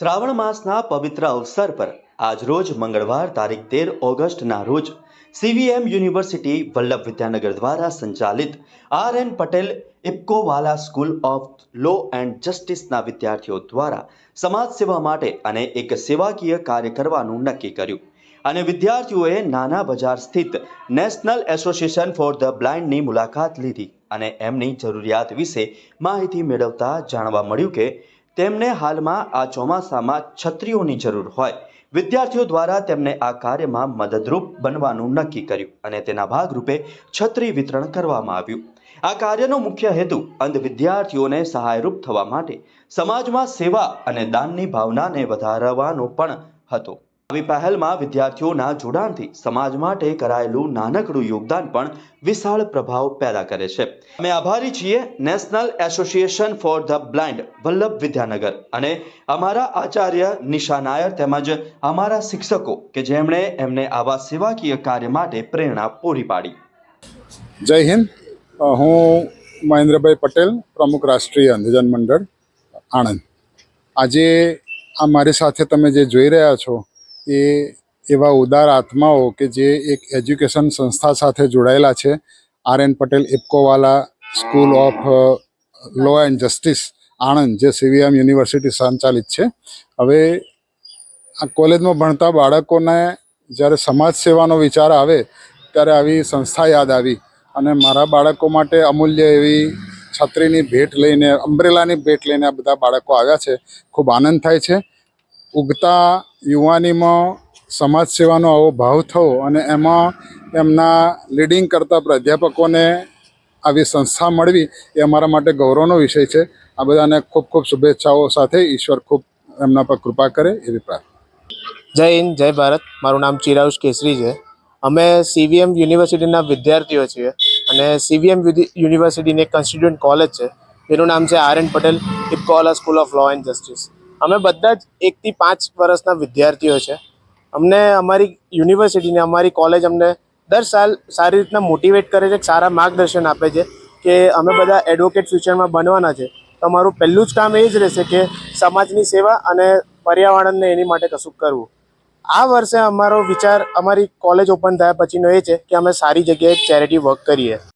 શ્રાવણ માસના પવિત્ર અવસર પર આજરોજ મંગળવાર તારીખ 13 ઓગસ્ટના રોજ સીવીએમ યુનિવર્સિટી વલ્લભ વિદ્યાનગર દ્વારા સંચાલિત R N. Patel Ipcowala school of law and જસ્ટિસના વિદ્યાર્થીઓ દ્વારા સમાજ સેવા માટે અને એક સેવાકીય કાર્ય કરવાનું નક્કી કર્યું અને વિદ્યાર્થીઓએ નાના બજાર સ્થિત નેશનલ એસોસિએશન ફોર ધ બ્લાઇન્ડની મુલાકાત લીધી અને એમની જરૂરિયાત વિશે માહિતી મેળવતા જાણવા મળ્યું કે તેમને હાલમાં આ ચોમાસામાં છત્રીઓની જરૂર હોય વિદ્યાર્થીઓ દ્વારા તેમને આ કાર્યમાં મદદરૂપ બનવાનું નક્કી કર્યું અને તેના ભાગરૂપે છત્રી વિતરણ કરવામાં આવ્યું। આ કાર્યનો મુખ્ય હેતુ અંધ વિદ્યાર્થીઓને સહાયરૂપ થવા માટે સમાજમાં સેવા અને દાનની ભાવનાને વધારવાનો પણ હતો। આવી પહેલમાં વિદ્યાર્થીઓના જોડાણથી સમાજ માટે કરાયેલું નાનકડું યોગદાન પણ વિશાળ પ્રભાવ પેદા કરે છે। અમે આભારી છીએ national association for the blind Vallabh Vidyanagar અને અમારા આચાર્ય નિશા નાયર તેમજ અમારા શિક્ષકો કે જેમણે એમને આવા સેવાકીય કાર્ય માટે પ્રેરણા પૂરી પાડી। જય હિન્દ। હું મહેન્દ્રભાઈ પટેલ, પ્રમુખ રાષ્ટ્રીય અંધજન મંડળ આણંદ। આજે આ મારી સાથે તમે જે જોઈ રહ્યા છો એ એવા ઉદાર આત્માઓ કે જે એક એજ્યુકેશન સંસ્થા સાથે જોડાયેલા છે, R N. Patel Ipcowala school of law and justice Anand, જે સીવીએમ યુનિવર્સિટી સંચાલિત છે। હવે આ કોલેજમાં ભણતા બાળકોને જ્યારે સમાજ સેવાનો વિચાર આવે ત્યારે આવી સંસ્થા યાદ આવી અને મારા બાળકો માટે અમૂલ્ય એવી છત્રીની ભેટ લઈને, અમ્બ્રેલાની ભેટ લઈને આ બધા બાળકો આવ્યા છે। ખૂબ આનંદ થાય છે। ઉગતા યુવાનીમાં સમાજ સેવાનો આવો ભાવ થવો અને એમાં એમના લીડિંગ કરતા પ્રાધ્યાપકોને આવી સંસ્થા મળવી એ અમારા માટે ગૌરવનો વિષય છે। આ બધાને ખૂબ ખૂબ શુભેચ્છાઓ સાથે ઈશ્વર ખૂબ એમના પર કૃપા કરે એવી પ્રાર્થના। જય હિન્દ, જય ભારત। મારું નામ ચિરાયુષ કેસરી છે। અમે સીવીએમ યુનિવર્સિટીના વિદ્યાર્થીઓ છીએ અને સીવીએમ યુનિવર્સિટીની એક કન્સ્ટિટ્યુન્ટ કોલેજ છે જેનું નામ છે R N. Patel Ipcowala school of law and justice. અમે બધા જ 1 થી 5 વર્ષના વિદ્યાર્થીઓ છે। અમને અમારી યુનિવર્સિટીને, અમારી કોલેજ અમને દર સાલ સારી રીતના મોટિવેટ કરે છે, સારા માર્ગદર્શન આપે છે કે અમે બધા એડવોકેટ ફ્યુચરમાં બનવાના છે। તો અમારું પહેલું જ કામ એ જ રહેશે કે સમાજની સેવા અને પર્યાવરણને એની માટે કશું કરવું। આ વર્ષે અમારો વિચાર, અમારી કોલેજ ઓપન થયા પછીનો એ છે કે અમે સારી જગ્યાએ ચેરિટી વર્ક કરીએ।